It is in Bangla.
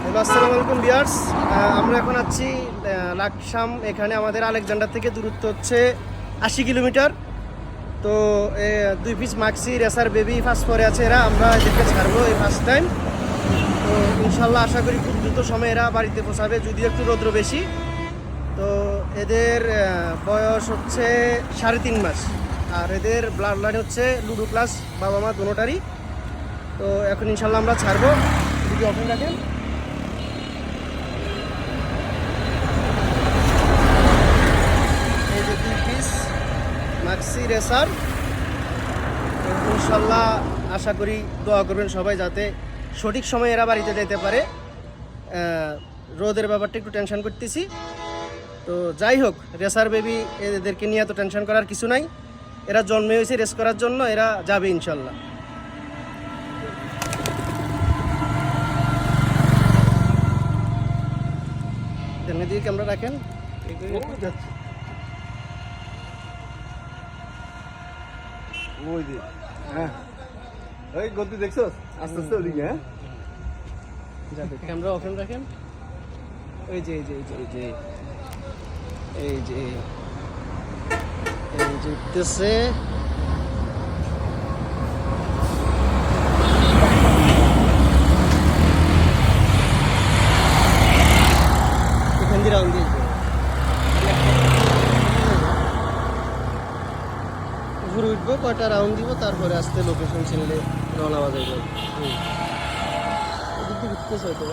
হ্যালো, আসসালামু আলাইকুম ভিউয়ার্স। আমরা এখন আছি লাকসাম। এখানে আমাদের আলেকজান্ডার থেকে দূরত্ব হচ্ছে 80 কিলোমিটার। তো 2 piece Maksi racer baby first পরে আছে এরা, আমরা এদেরকে ছাড়বো এই ফার্স্ট টাইম। তো ইনশাল্লাহ আশা করি খুব দ্রুত সময় এরা বাড়িতে পৌঁছাবে, যদিও একটু রৌদ্র বেশি। তো এদের বয়স হচ্ছে 3.5 মাস, আর এদের ব্লাড লাইন হচ্ছে লুডো ক্লাস, বাবা মা দুটোটারই। তো এখন ইনশাল্লাহ আমরা ছাড়বো, যদি অপেন রাখেন। এই যে 2 পিস মাক্সি রেসার, ইনশাল্লাহ আশা করি দোয়া করবেন সবাই যাতে সঠিক সময়ে এরা বাড়িতে যেতে পারে। রোদের ব্যাপারটা একটু টেনশন করতেছি। তো যাই হোক, রেসার বেবি এদেরকে নিয়ে তো টেনশন করার কিছু নাই। এরা জন্মে হয়েছে রেস করার জন্য, এরা যাবে ইনশাল্লাহ। এখানে দিয়ে ক্যামেরা রাখেন। ওই যে হ্যাঁ, ওই গতি দেখছো আস্তে আস্তে ওদিকে। হ্যাঁ, যাবে, ক্যামেরা ওপেন রাখেন। এই যে এই যে এই যে এই যে এই যে এই যে উঠতেছে। এখান দিয়ে রাউন্ড দিয়ে ঘুরে উঠবো, কয়টা রাউন্ড দিব, তারপরে আসতে লোকেশন চিনলে রওনা বাজাই যাবে। এদিক দিয়ে ঘুরতেছে হয়তো।